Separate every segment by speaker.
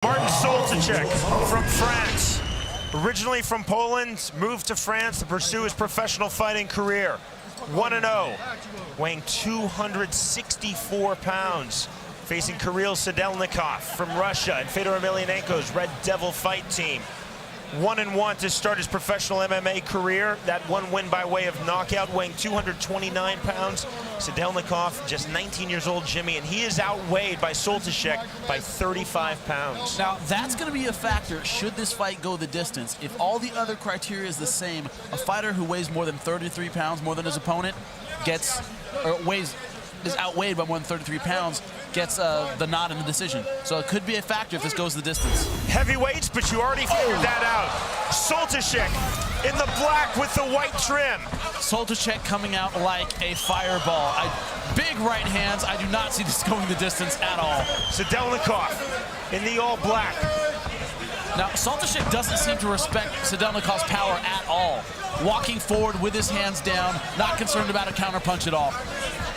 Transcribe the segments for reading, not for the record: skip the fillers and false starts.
Speaker 1: Martin Soltyczek from France. Originally from Poland, moved to France to pursue his professional fighting career. 1-0, weighing 264 pounds. Facing Kirill Sadelnikov from Russia and Fedor Emelianenko's Red Devil fight team. 1-1 to start his professional MMA career. That one win by way of knockout, weighing 229 pounds. Sadelnikov, just 19 years old, Jimmy, and he is outweighed by Soltyczek by 35 pounds.
Speaker 2: Now, that's going to be a factor should this fight go the distance. If all the other criteria is the same, a fighter who weighs more than 33 pounds more than his opponent is outweighed by more than 33 pounds, gets the nod in the decision. So it could be a factor if this goes the distance.
Speaker 1: Heavyweights, but you already figured that out. Soltyczek in the black with the white trim.
Speaker 2: Soltyczek coming out like a fireball. Big right hands. I do not see this going the distance at all.
Speaker 1: Sadelnikov in the all black.
Speaker 2: Now, Soltyczek doesn't seem to respect Sadelnikov's power at all. Walking forward with his hands down, not concerned about a counterpunch at all.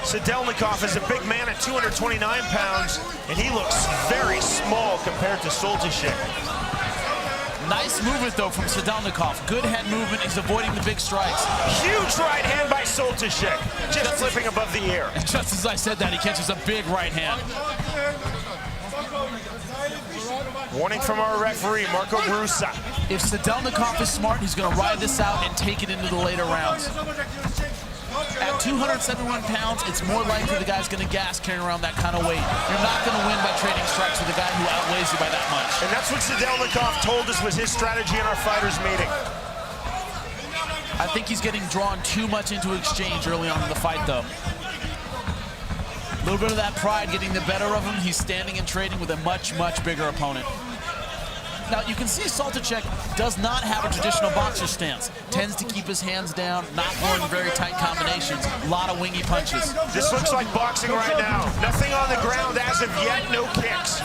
Speaker 1: Sadelnikov is a big man at 229 pounds, and he looks very small compared to Soltyczek.
Speaker 2: Nice movement, though, from Sadelnikov. Good head movement. He's avoiding the big strikes.
Speaker 1: Huge right hand by Soltyczek, just flipping above the ear.
Speaker 2: And just as I said that, he catches a big right hand.
Speaker 1: Warning from our referee, Marco Brusa.
Speaker 2: If Sadelnikov is smart, he's going to ride this out and take it into the later rounds. At 271 pounds, it's more likely the guy's going to gas carrying around that kind of weight. You're not going to win by trading strikes with a guy who outweighs you by that much.
Speaker 1: And that's what Sadelnikov told us was his strategy in our fighters meeting.
Speaker 2: I think he's getting drawn too much into exchange early on in the fight, though. A little bit of that pride getting the better of him. He's standing and trading with a much, much bigger opponent. Now, you can see Soltyczek does not have a traditional boxer stance. Tends to keep his hands down, not throwing very tight combinations. A lot of wingy punches.
Speaker 1: This looks like boxing right now. Nothing on the ground as of yet, no kicks.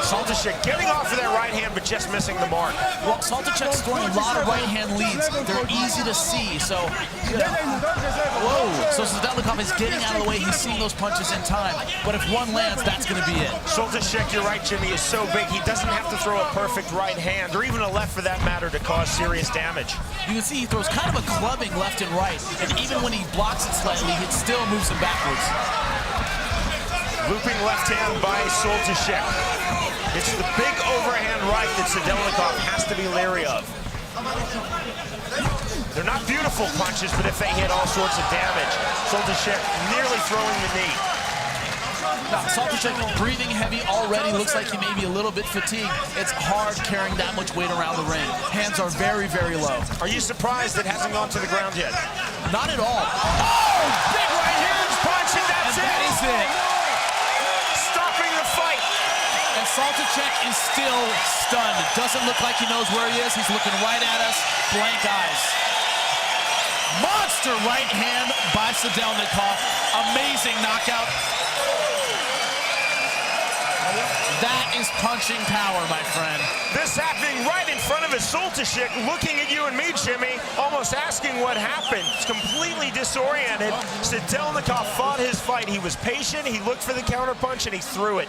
Speaker 1: Soltyczek getting off of that right hand, but just missing the mark.
Speaker 2: Well, Soltyczek's throwing a lot of right hand leads. They're easy to see, so... Whoa! So Sadelnikov is getting out of the way. He's seeing those punches in time. But if one lands, that's going to be it.
Speaker 1: Soltyczek, you're right, Jimmy, is so big, he doesn't have to throw a perfect right hand, or even a left for that matter, to cause serious damage.
Speaker 2: You can see he throws kind of a clubbing left and right. And even when he blocks it slightly, it still moves him backwards.
Speaker 1: Looping left hand by Soltyczek. It's the big overhand right that Sadelnikov has to be leery of. They're not beautiful punches, but if they hit, all sorts of damage. Soltyczek nearly throwing the knee.
Speaker 2: Now, Soltyczek breathing heavy already. Looks like he may be a little bit fatigued. It's hard carrying that much weight around the ring. Hands are very, very low.
Speaker 1: Are you surprised it hasn't gone to the ground yet?
Speaker 2: Not at all.
Speaker 1: Oh! Big right hand punch, and that's it!
Speaker 2: That is it.
Speaker 1: Stopping the fight.
Speaker 2: And Soltyczek is still stunned. Doesn't look like he knows where he is. He's looking right at us, blank eyes. Monster right hand by Sadelnikov. Amazing knockout. That is punching power, my friend.
Speaker 1: This happening right in front of his Soltyczek, looking at you and me, Jimmy, almost asking what happened. It's completely disoriented. Sadelnikov fought his fight. He was patient, he looked for the counterpunch, and he threw it.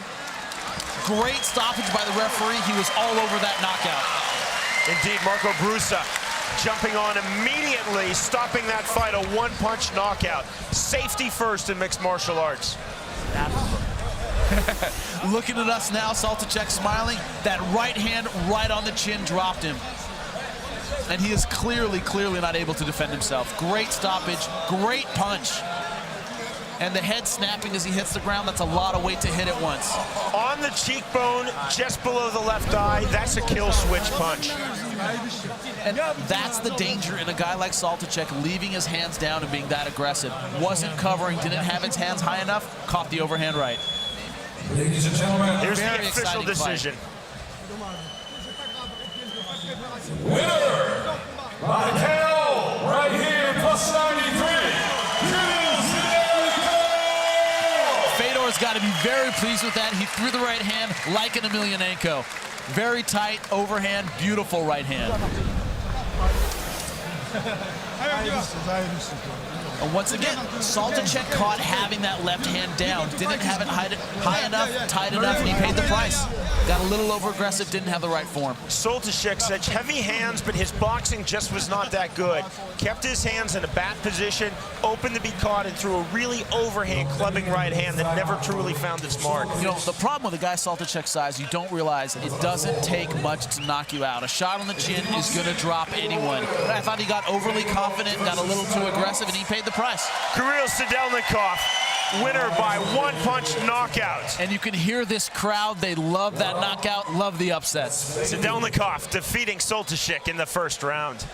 Speaker 2: Great stoppage by the referee. He was all over that knockout.
Speaker 1: Indeed, Marco Brusa jumping on immediately, stopping that fight, a one-punch knockout. Safety first in mixed martial arts.
Speaker 2: Looking at us now, Soltyczek smiling. That right hand right on the chin dropped him. And he is clearly not able to defend himself. Great stoppage, great punch. And the head snapping as he hits the ground, that's a lot of weight to hit at once.
Speaker 1: On the cheekbone, just below the left eye, that's a kill switch punch.
Speaker 2: And that's the danger in a guy like Soltyczek leaving his hands down and being that aggressive. Wasn't covering, didn't have his hands high enough, caught the overhand right.
Speaker 3: Ladies and gentlemen,
Speaker 1: here's the official decision.
Speaker 3: Winner by KO right here, plus 93.
Speaker 2: Fedor's got to be very pleased with that. He threw the right hand like an Emelianenko. Very tight, overhand, beautiful right hand. And once again, Saltacek caught having that left hand down. Didn't have it high enough, tight enough, and he paid the price. Got a little over-aggressive, didn't have the right form.
Speaker 1: Saltacek such heavy hands, but his boxing just was not that good. Kept his hands in a bat position, open to be caught, and threw a really overhand clubbing right hand that never truly found its mark.
Speaker 2: You know, the problem with a guy Saltacek's size, you don't realize it doesn't take much to knock you out. A shot on the chin is going to drop anyone. But I thought he got overly confident, got a little too aggressive, and he paid the price.
Speaker 1: Kirill Sadelnikov, winner by one-punch knockout.
Speaker 2: And you can hear this crowd. They love that knockout, love the upset.
Speaker 1: Sadelnikov defeating Saltacek in the first round.